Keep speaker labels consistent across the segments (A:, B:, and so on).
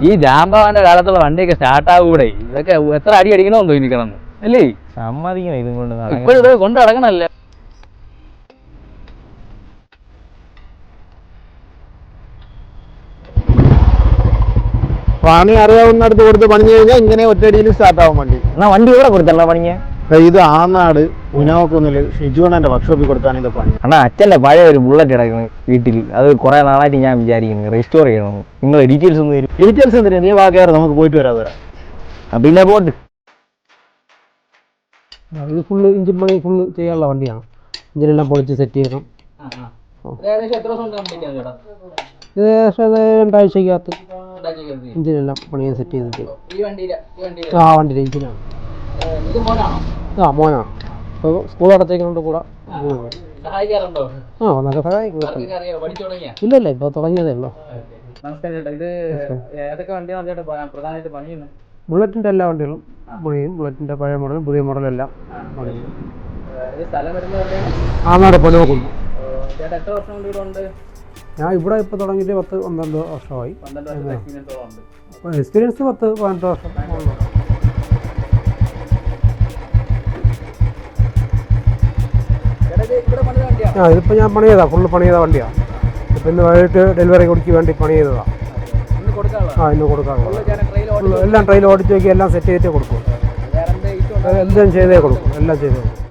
A: ഈ ജാമ്പവാന്റെ കാലത്തുള്ള വണ്ടിയൊക്കെ സ്റ്റാർട്ടാകൂടെ? ഇതൊക്കെ എത്ര അടി അടിക്കണമെന്ന് തോന്നിക്കണം അല്ലേ?
B: സമ്മതിക്കണം ഇതും കൊണ്ട്
A: ഇപ്പോഴിത് കൊണ്ട് നടക്കണല്ലേ.
C: പണി അറിയാവുന്നിടത്ത് കൊടുത്ത് പണിഞ്ഞു കഴിഞ്ഞാൽ ഇങ്ങനെ ഒറ്റയടിയിൽ സ്റ്റാർട്ടാവും വണ്ടി.
B: എന്നാ വണ്ടി ഇവിടെ കൊടുത്തല്ലോ പണിഞ്ഞ.
C: ഇത് ആനാട് ഉനാവക്കൊന്നില്ല ഷിജുവണ്ണന്റെ വർക്ക്ഷോപ്പിൽ കൊടുത്താണ് ഇത് പണി.
B: അണ്ണാ അച്ഛൻ്റെ പഴയ ഒരു ബുള്ളറ്റ് കിടക്കുന്നത് വീട്ടിൽ. അത് കുറെ നാളായിട്ട് ഞാൻ വിചാരിക്കുന്നു റെസ്റ്റോർ ചെയ്യണം. നിങ്ങൾ ഡീറ്റെയിൽസ് ഒന്ന് തരും.
C: ഡീറ്റെയിൽസ് എന്തിനാ? നീ വാക്കേറെ നമുക്ക് പോയിട്ട് വരാതെ.
B: പിന്നെ പോട്ട്
D: ഇത് ഫുള്ള് ഇഞ്ചിൻ പണി ഫുള്ള് ചെയ്യാനുള്ള വണ്ടിയാണ്. ഇഞ്ചിനെല്ലാം പൊളിച്ച് സെറ്റ് ചെയ്യണം. ഇത് ഏകദേശം 2 ആഴ്ചക്കകത്ത് ഇഞ്ചിനെല്ലാം പണിയാൻ സെറ്റ് ചെയ്തിട്ട്. ആ വണ്ടിയുടെ ഇഞ്ചിനാണ്. മോനാണ്. ഇപ്പോൾ സ്കൂൾ അടച്ചേക്കൊണ്ട് കൂടെ ഒന്നൊക്കെ സഹായിക്കും. ഇല്ല ഇപ്പോൾ തുടങ്ങിയതേ ഉള്ളൂ. ബുള്ളറ്റിൻ്റെ എല്ലാ വണ്ടികളും പണിയും. ബുള്ളറ്റിൻ്റെ പഴയ മോഡലും പുതിയ മോഡലും എല്ലാം പണിയും. ആനാട് പൊലോക്കുന്നു. ഞാൻ ഇവിടെ ഇപ്പോൾ തുടങ്ങിയിട്ട് 10-12 വർഷമായി. എക്സ്പീരിയൻസ് 10-18 വർഷം. ഇതിപ്പോൾ ഞാൻ പണി ചെയ്താ, ഫുള്ള് പണി ചെയ്ത വണ്ടിയാണ്. ഇപ്പം ഇന്ന് വൈകിട്ട് ഡെലിവറി കൊടുക്കി വേണ്ടി പണി ചെയ്തതാണ്. ഇന്ന് കൊടുക്കാറുള്ളൂ. എല്ലാം ട്രെയിൽ ഓടിച്ച് നോക്കി എല്ലാം സെറ്റ് ചെയ്തിട്ടേ കൊടുക്കും. എല്ലാം ചെയ്തേ കൊടുക്കും. എല്ലാം ചെയ്തേ കൊടുക്കും.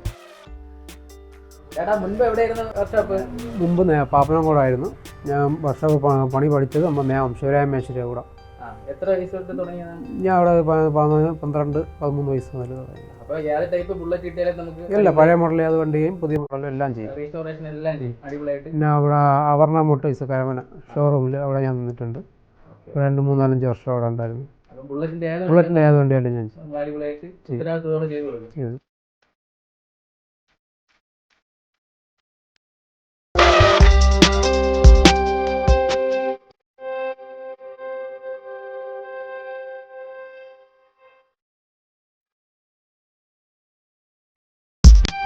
D: മുമ്പ് പാപ്പനംകോടായിരുന്നു ഞാൻ വർഷോപ്പ് പണി പഠിച്ചത്. നമ്മൾ ശിവരായ മേശ്വരിയുടെ കൂടെ. ഞാൻ അവിടെ 12-13 വയസ്സ് മുതൽ തുടങ്ങി. ഇല്ല പഴയ മോഡൽ ഏത് വണ്ടിയും പുതിയ മോഡലും എല്ലാം ചെയ്യും. പിന്നെ അവിടെ അവർണ മോട്ടോഴ്സ് കരമന ഷോറൂമിൽ അവിടെ ഞാൻ നിന്നിട്ടുണ്ട്. 2-3-4-5 വർഷം അവിടെ ഉണ്ടായിരുന്നു. ബുള്ളറ്റിൻ്റെ ഏത് വണ്ടിയാലും ഞാൻ ചെയ്യും.